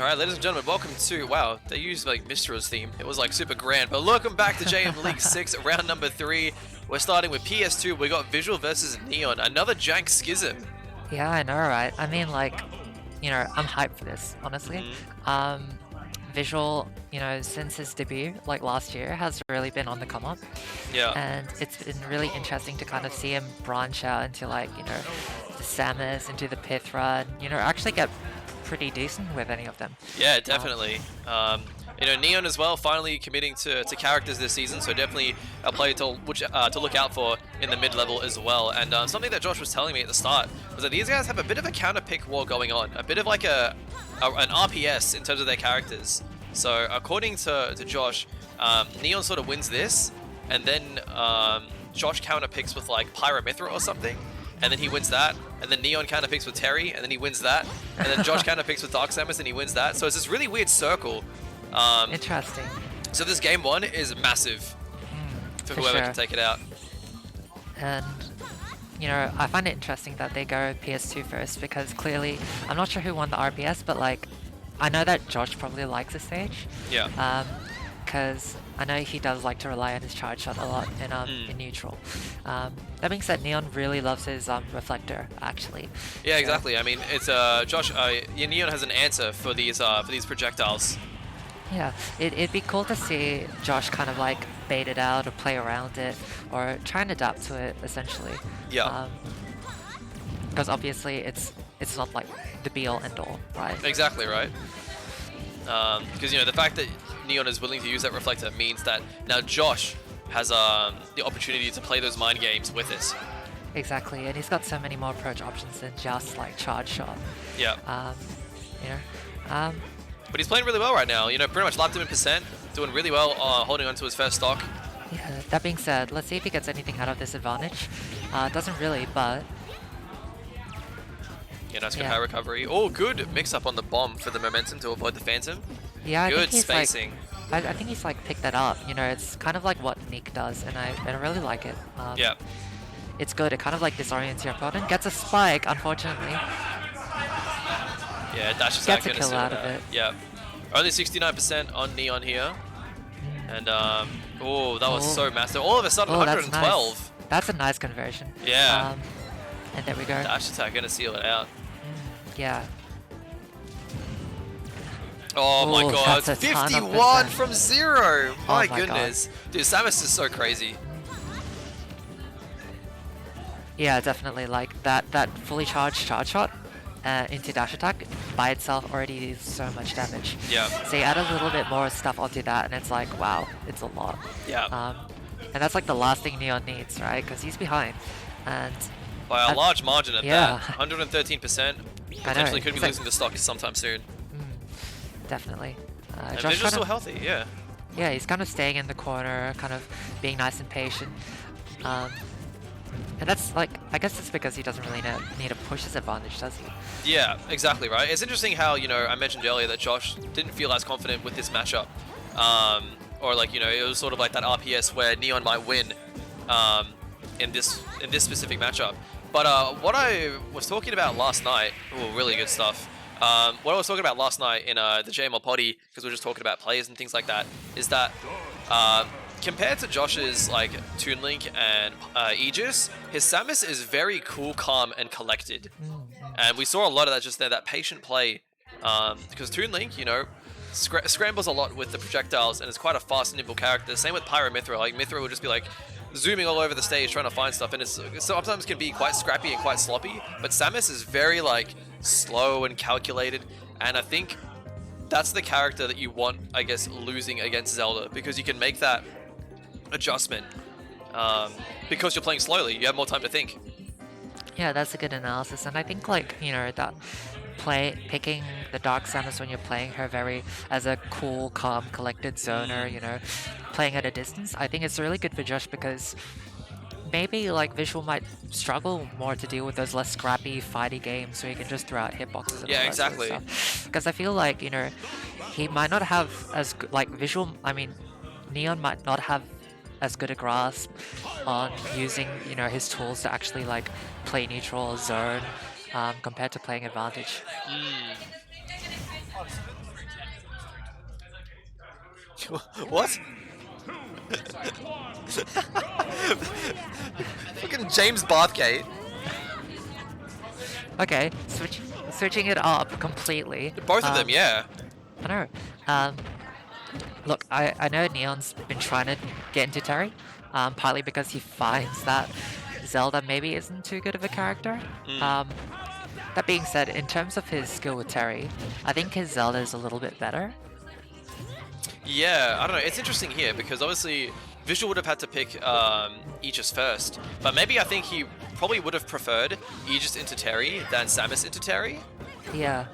Alright, ladies and gentlemen, welcome to, wow, they used like Mythra's theme. It was like super grand, but welcome back to JMLeague6, round number 3. We're starting with PS2. We got Visual versus Neon, another jank schism. Yeah, I know, right? I mean, like, I'm hyped for this, honestly. Visual, since his debut, like last year, has really been on the come up. Yeah. And it's been really interesting to kind of see him branch out into like, the Samus, into the Pythra, and, actually get pretty decent with any of them. Yeah, definitely. Neon as well, finally committing to characters this season, so definitely a player to look out for in the mid-level as well. And something that Josh was telling me at the start was that these guys have a bit of a counter-pick war going on, a bit of like an RPS in terms of their characters. So according to Josh, Neon sort of wins this, and then Josh counter-picks with like Pyra Mythra or something, and then he wins that, and then Neon counter-picks with Terry, and then he wins that, and then Josh counter-picks with Dark Samus, and he wins that. So it's this really weird circle. Interesting. So this game 1 is massive for whoever can take it out. And, I find it interesting that they go PS2 first, because clearly, I'm not sure who won the RPS, but like, I know that Josh probably likes the stage. Yeah. Because I know he does like to rely on his charge shot a lot in neutral. That being said, Neon really loves his reflector, actually. Yeah, exactly. I mean, it's Josh. Neon has an answer for these projectiles. Yeah, it'd be cool to see Josh kind of like bait it out or play around it or try and adapt to it, essentially. Yeah. Because obviously it's not like the be-all end-all, right? Exactly, right. Because the fact that Neon is willing to use that reflector means that now Josh has the opportunity to play those mind games with it. Exactly, and he's got so many more approach options than just like charge shot. Yeah. But he's playing really well right now. Pretty much lapped him in percent, doing really well, holding on to his first stock. Yeah. That being said, let's see if he gets anything out of this advantage. Doesn't really, but. Yeah, nice good high recovery. Oh, good mix-up on the bomb for the momentum to avoid the Phantom. Yeah, good spacing. Like, I think he's like picked that up. It's kind of like what Nick does, and I really like it. Yeah. It's good. It kind of like disorients your opponent. Gets a spike, unfortunately. Yeah, dash attack gonna kill out of it. Yeah. Only 69% on Neon here. And oh, that was so massive. All of a sudden, 112. Nice. That's a nice conversion. Yeah. And there we go. Dash attack gonna seal it out. Yeah. Oh my god, 51 from 0! My goodness. God. Dude, Samus is so crazy. Yeah, definitely. Like that fully charged charge shot into dash attack by itself already is so much damage. Yeah. So you add a little bit more stuff onto that, and it's like, wow, it's a lot. Yeah. And that's like the last thing Neon needs, right? Because he's behind, and by a large margin at that. 113%. Potentially could be losing the stock sometime soon. Definitely. And Visual's still healthy, yeah. Yeah, he's kind of staying in the corner, kind of being nice and patient. And that's like, I guess it's because he doesn't really need to push his advantage, does he? Yeah, exactly right. It's interesting how, I mentioned earlier that Josh didn't feel as confident with this matchup. Or like, it was sort of like that RPS where Neon might win in this specific matchup. But what I was talking about last night, really good stuff. What I was talking about last night in the JML potty, because we were just talking about players and things like that, is that compared to Josh's like Toon Link and Aegis, his Samus is very cool, calm, and collected. And we saw a lot of that just there, that patient play. Because Toon Link, scrambles a lot with the projectiles and is quite a fast, nimble character. Same with Pyra Mythra. Like Mythra will just be like zooming all over the stage trying to find stuff, and it sometimes can be quite scrappy and quite sloppy. But Samus is very like slow and calculated, and I think that's the character that you want, I guess, losing against Zelda, because you can make that adjustment because you're playing slowly. You have more time to think. Yeah, that's a good analysis, and I think like that picking the Dark Samus when you're playing her as a cool, calm, collected zoner, playing at a distance, I think it's really good for Josh, because maybe like Visual might struggle more to deal with those less scrappy, fighty games so he can just throw out hitboxes. Yeah, exactly. Because I feel like he might not have as like Visual. I mean, Neon might not have as good a grasp on using his tools to actually like play neutral or zone compared to playing advantage. What? Fucking James Bathgate. Okay, switching it up completely. Both of them, yeah. I know. Look, I know Neon's been trying to get into Terry, partly because he finds that Zelda maybe isn't too good of a character. That being said, in terms of his skill with Terry, I think his Zelda is a little bit better. Yeah, I don't know. It's interesting here because obviously Visual would have had to pick Aegis first, but maybe I think he probably would have preferred Aegis into Terry than Samus into Terry. Yeah.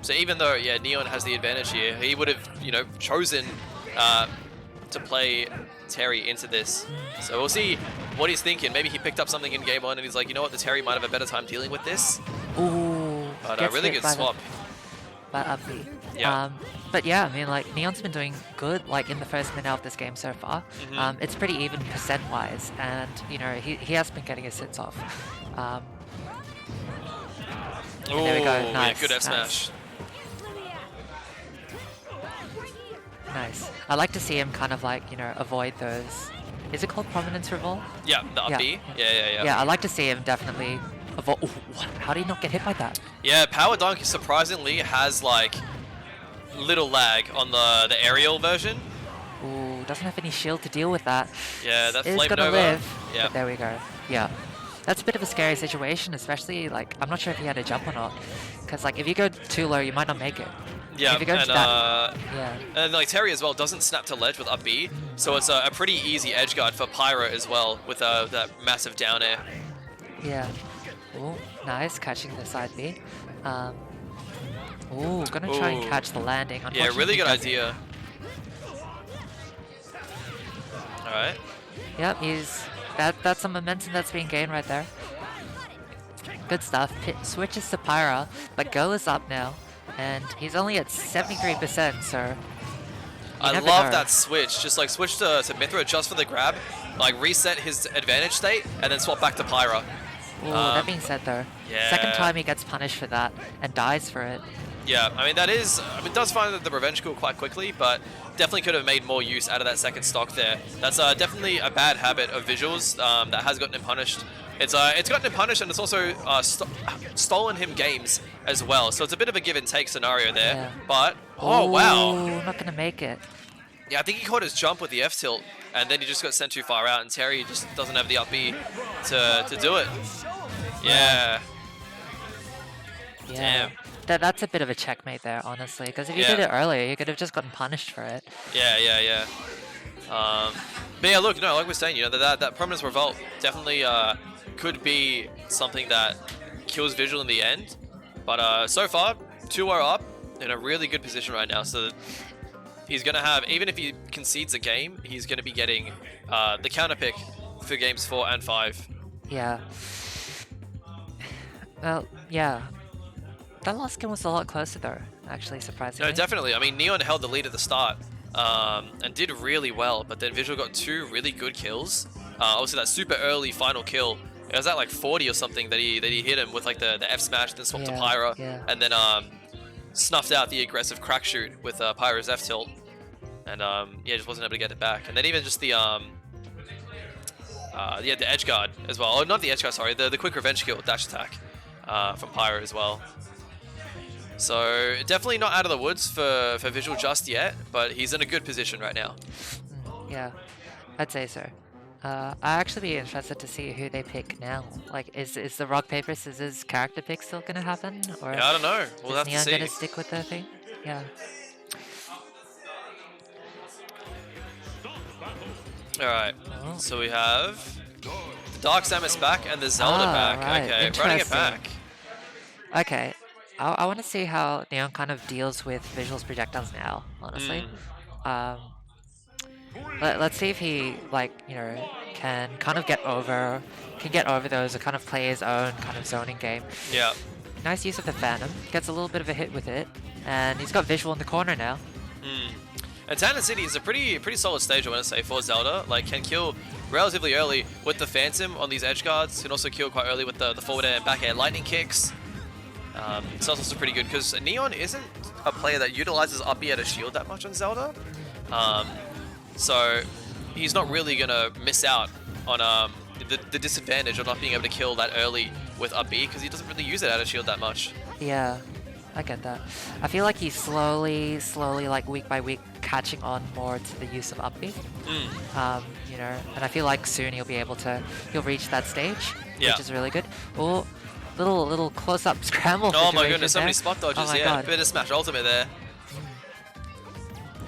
So even though, yeah, Neon has the advantage here, he would have, you know, chosen to play Terry into this. So we'll see what he's thinking. Maybe he picked up something in game 1 and he's like, you know what, the Terry might have a better time dealing with this. Ooh. But a really good swap. By up B. Yeah. But yeah, I mean, like, Neon's been doing good, like, in the first minute of this game so far. It's pretty even percent-wise, and, you know, he has been getting his hits off. There we go. Nice. Yeah, good F smash. Nice. I like to see him kind of, like, you know, avoid those... Is it called Prominence Revolt? Yeah, the up B. Yeah. Yeah, I like to see him definitely avoid... Ooh, what? How did he not get hit by that? Yeah, Power Dunk surprisingly has, like, little lag on the aerial version. Ooh, doesn't have any shield to deal with that. Yeah, that is Flame gonna Nova. live. Yeah. But there we go. Yeah. That's a bit of a scary situation, especially, like, I'm not sure if he had a jump or not. Because, like, if you go too low, you might not make it. Yeah, if you go and like Terry as well doesn't snap to ledge with up B, so it's a pretty easy edge guard for Pyra as well with that massive down air. Yeah. Ooh, nice, catching the side B. Ooh, gonna try and catch the landing. Yeah, really good idea. Alright. Yep, that's some momentum that's being gained right there. Good stuff. Switches to Pyra, but Go is up now. And he's only at 73%, so... I love that switch. Just like switch to Mythra just for the grab, like reset his advantage state, and then swap back to Pyra. Ooh, that being said though, second time he gets punished for that and dies for it. Yeah, I mean it does find the revenge kill quite quickly, but definitely could have made more use out of that second stock there. That's definitely a bad habit of Visuals that has gotten him punished. It's gotten him punished, and it's also stolen him games as well. So it's a bit of a give and take scenario there. Yeah. But oh wow, not gonna make it. Yeah, I think he caught his jump with the F tilt, and then he just got sent too far out, and Terry just doesn't have the up B to do it. Yeah. Yeah. Damn. That's a bit of a checkmate there, honestly. Because if you did it earlier, you could have just gotten punished for it. Yeah. But yeah, look, no, like we're saying, you know, that Prominence Revolt definitely could be something that kills Visual in the end. But so far, 2-0 up, in a really good position right now. So he's going to have, even if he concedes a game, he's going to be getting the counter pick for games 4 and 5. Yeah. Well, yeah. That last game was a lot closer though, actually, surprisingly. No, definitely. I mean, Neon held the lead at the start and did really well, but then Visual got 2 really good kills. Obviously, that super early final kill, it was at like 40 or something that he hit him with like the F smash, then swapped to Pyra, and then snuffed out the aggressive crack shoot with Pyra's F tilt, and yeah, just wasn't able to get it back. And then even just the edge guard as well. Oh, not the edge guard, sorry, the quick revenge kill dash attack from Pyra as well. So definitely not out of the woods for Visual just yet, but he's in a good position right now. Yeah, I'd say so. I'd actually be interested to see who they pick now. Like, is the rock paper scissors character pick still gonna happen, or yeah, I don't know. We'll have Neon to see. Gonna stick with the thing? Yeah. All right. So we have the Dark Samus back and the Zelda back. Right. Okay, running it back. Okay. I want to see how Neon kind of deals with Visual's projectiles now, honestly. Let's see if he, like, you know, can kind of get over those, or kind of play his own kind of zoning game. Yeah. Nice use of the Phantom. Gets a little bit of a hit with it, and he's got Visual in the corner now. And Tandem City is a pretty solid stage, I want to say, for Zelda. Like, can kill relatively early with the Phantom on these edge guards. Can also kill quite early with the forward air and back air lightning kicks. So that's also pretty good because Neon isn't a player that utilizes up B at a shield that much on Zelda. So he's not really going to miss out on the disadvantage of not being able to kill that early with up B because he doesn't really use it out of shield that much. Yeah, I get that. I feel like he's slowly, like week by week, catching on more to the use of up B. You know, and I feel like soon he'll reach that stage, which is really good. Oh, little close-up scramble. Oh my goodness, so there. many spot dodges. Oh my yeah, God. bit of Smash Ultimate there.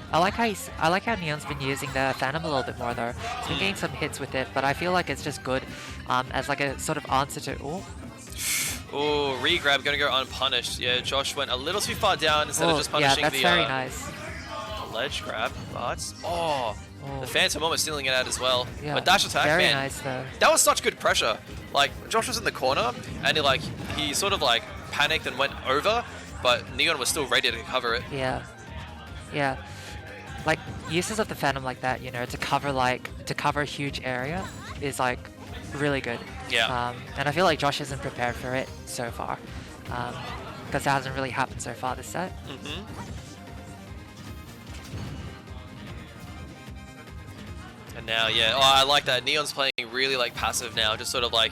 I like how Neon's been using the Phantom a little bit more though. He's been getting some hits with it, but I feel like it's just good as like a sort of answer to. Oh, re-grab gonna go unpunished. Yeah, Josh went a little too far down instead of just punishing that's very nice. ledge grab. But the Phantom almost stealing it out as well. Yeah, but dash attack, very man, nice though. that was such good pressure. Like Josh was in the corner and he sort of like panicked and went over, but Neon was still ready to cover it. Yeah. Like uses of the Phantom like that, you know, to cover a huge area is like really good. Yeah. And I feel like Josh isn't prepared for it so far, because it hasn't really happened so far this set. And now, yeah, I like that. Neon's playing really like passive now, just sort of like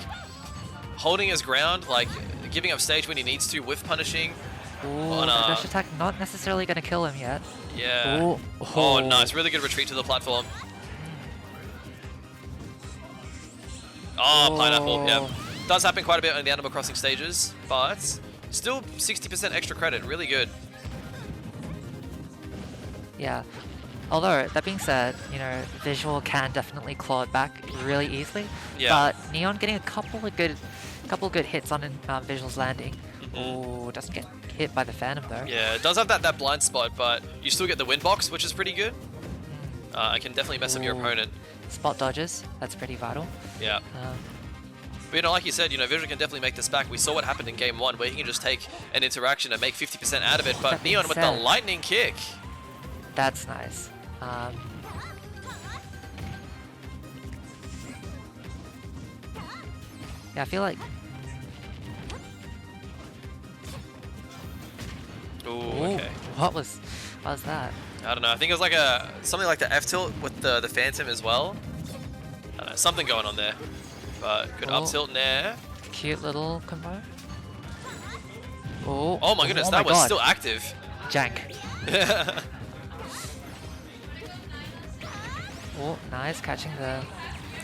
holding his ground, like giving up stage when he needs to with punishing. Ooh, the dash attack not necessarily going to kill him yet. Yeah. Ooh. Oh, nice. Really good retreat to the platform. Oh, pineapple. Yeah. Does happen quite a bit on the Animal Crossing stages, but still 60% extra credit. Really good. Yeah. Although, that being said, you know, Visual can definitely claw it back really easily. Yeah. But Neon getting a couple of good hits on Visual's landing. Ooh, doesn't get hit by the Phantom though. Yeah, it does have that blind spot, but you still get the win box, which is pretty good. It can definitely mess up your opponent. Spot dodges, that's pretty vital. Yeah. But you know, like you said, you know, Visual can definitely make this back. We saw what happened in game 1, where he can just take an interaction and make 50% out of it. But Neon with the lightning kick. That's nice. Yeah, I feel like. Ooh, okay. What was that? I don't know. I think it was like something like the F tilt with the Phantom as well. I don't know, something going on there. But good up tilt in there. Cute little combo. Oh my goodness, that was still active. Jank. Oh, nice catching the.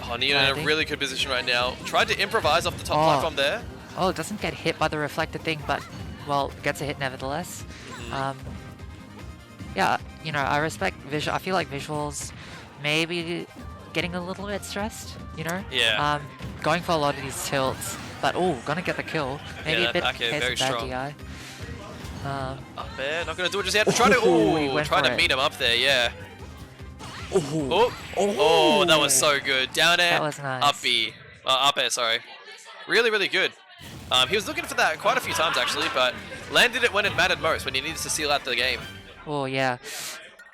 Oh, Neon in a really good position right now. Tried to improvise off the top platform there. Oh, it doesn't get hit by the reflected thing, but well, gets a hit nevertheless. Yeah, you know, I respect Visual. I feel like Visual's maybe getting a little bit stressed, you know? Yeah. Going for a lot of these tilts, but gonna get the kill. Maybe a bit very strong. DI. Up there, not gonna do it just yet. Try to meet him up there, yeah. Oh, that was so good. Down air, that was nice. up B. Up air, sorry. Really, really good. He was looking for that quite a few times actually, but landed it when it mattered most, when he needed to seal out the game. Oh yeah.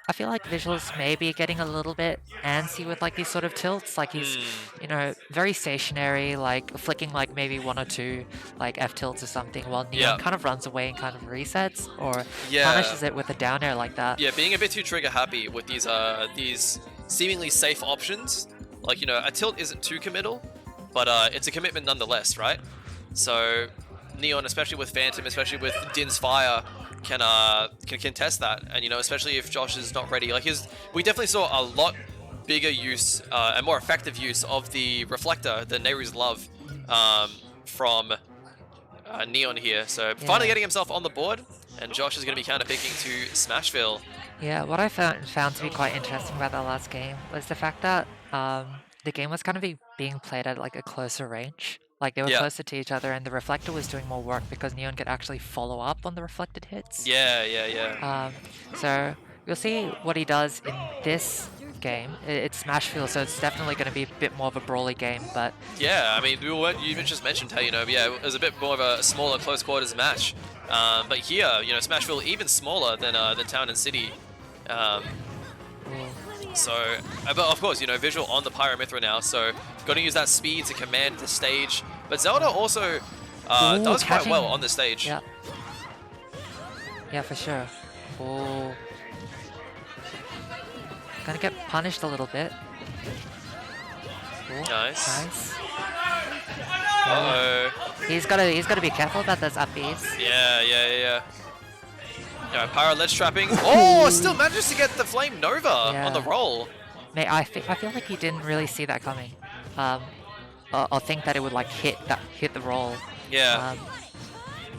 I feel like Visual's maybe getting a little bit antsy with like these sort of tilts. Like he's, you know, very stationary, like flicking like maybe 1 or 2 like F tilts or something, while Neon kind of runs away and kind of resets or punishes it with a down air like that. Yeah, being a bit too trigger happy with these seemingly safe options. Like, you know, a tilt isn't too committal, but it's a commitment nonetheless, right? So Neon, especially with Phantom, especially with Din's Fire, can contest that, and you know, especially if Josh is not ready. Like we definitely saw a lot bigger use and more effective use of the reflector than Nehru's love from Neon here. So finally getting himself on the board, and Josh is going to be counter picking to Smashville. Yeah, what I found to be quite interesting about that last game was the fact that the game was kind of being played at like a closer range. Like they were closer to each other, and the reflector was doing more work because Neon could actually follow up on the reflected hits. Yeah. So you'll see what he does in this game. It's Smashville, so it's definitely going to be a bit more of a brawly game. But yeah, I mean, you just mentioned how, you know, it was a bit more of a smaller close quarters match. But here, you know, Smashville even smaller than Town and City. So, but of course, you know, Visual on the Pyra Mythra now, so got to use that speed to command the stage. But Zelda also does quite well on the stage. Yeah, Yeah, for sure. Oh. Gonna get punished a little bit. Ooh, Nice. Nice. Uh-oh. He's gotta be careful about those up Bs. Yeah. Alright, Pyra ledge trapping. Oh, still manages to get the Flame Nova on the roll. Mate, I feel like he didn't really see that coming. Or think that it would like hit the roll. Yeah.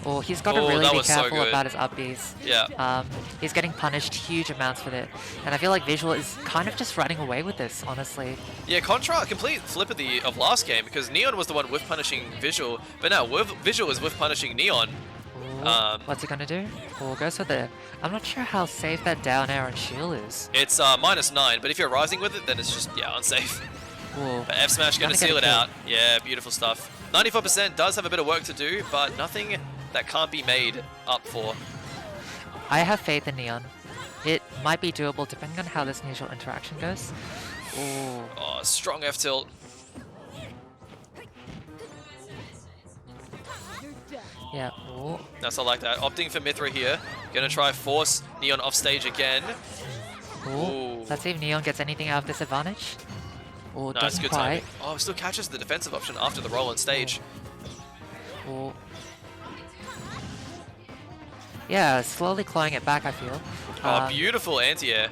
Or he's got to Oh, really that be was so careful good. about his up Bs. Yeah. He's getting punished huge amounts for it. And I feel like Visual is kind of just running away with this, honestly. Yeah, complete flip of last game, because Neon was the one with punishing Visual, but now Visual is with punishing Neon. Ooh, what's he gonna do? Oh, goes for the... I'm not sure how safe that down air on shield is. It's -9, but if you're rising with it, then it's just, yeah, unsafe. Ooh. But F Smash gonna seal it out. Yeah, beautiful stuff. 94% does have a bit of work to do, but nothing that can't be made up for. I have faith in Neon. It might be doable depending on how this initial interaction goes. Ooh. Oh, strong F tilt. Yeah. Ooh. That's I like that. Opting for Mythra here. Gonna try force Neon off stage again. Ooh. Let's see if Neon gets anything out of this advantage. Ooh, Nice, doesn't good quite. timing. Oh, still catches the defensive option after the roll on stage. Ooh. Yeah, slowly clawing it back, I feel. Oh, beautiful anti-air.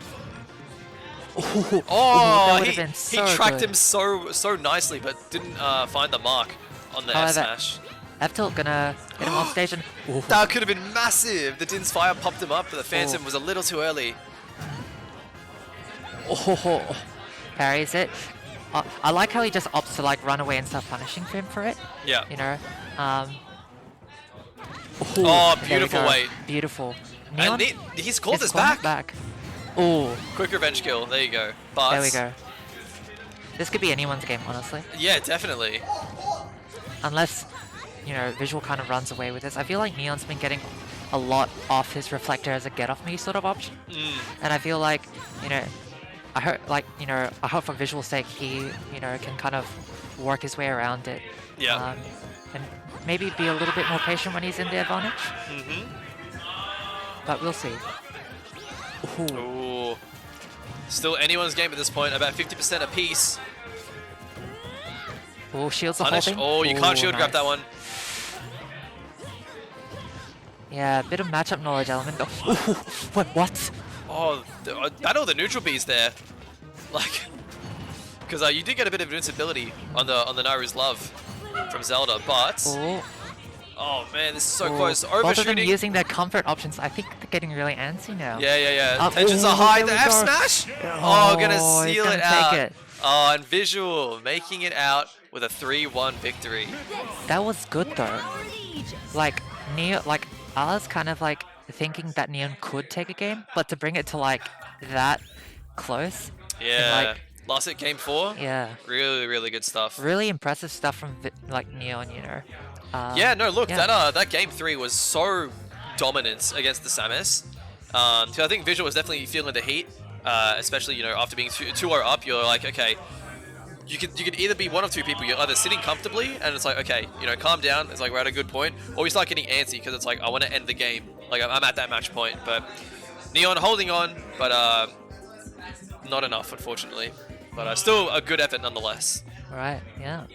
Ooh, Oh, that would've he been so tracked good. him so nicely, but didn't find the mark on the F However, smash. F-tilt gonna get him off stage and... Ooh. That could have been massive. The Din's fire popped him up, but the Phantom was a little too early. Oh, parries it. I like how he just opts to like run away and start punishing him for it. Yeah. You know. Oh, there we beautiful go. weight. Beautiful. And Neon he's called is this calling it back. Oh, Quick revenge kill. There you go. But there we go. This could be anyone's game, honestly. Yeah, definitely. Unless, you know, Visual kind of runs away with this. I feel like Neon's been getting a lot off his reflector as a get off me sort of option. And I feel like, you know, I hope for Visual's sake he, you know, can kind of work his way around it. Yeah. And maybe be a little bit more patient when he's in the advantage. But we'll see. Ooh. Ooh. Still anyone's game at this point, about 50% apiece. Oh, shields the whole Punish. thing. Oh, you can't shield grab nice. that one. Yeah, a bit of matchup knowledge element. Oh, what? Oh, battle the neutral bees there. Like, because you did get a bit of invincibility on the Nairu's Love from Zelda, but oh man, this is so close. Both of them Overshooting. using their comfort options. I think they're getting really antsy now. Yeah. Tensions are high. there The we F go. smash. Oh, gonna he's seal gonna it take out. it. Oh, and Visual making it out with a 3-1 victory. That was good though. Like I was kind of like thinking that Neon could take a game, but to bring it to like that close. Yeah. Like, Last hit game 4. yeah. Really good stuff. Really impressive stuff from like Neon, you know. Yeah, no, look, yeah. that game 3 was so dominant against the Samus. So I think Visual was definitely feeling the heat, especially, you know, after being 2-0 up, you're like, okay, you could either be one of two people. You're either sitting comfortably and it's like, okay, you know, calm down, it's like we're at a good point, or you start getting antsy because it's like, I want to end the game. Like, I'm at that match point, but Neon holding on, but not enough, unfortunately. But still a good effort nonetheless. Right, yeah.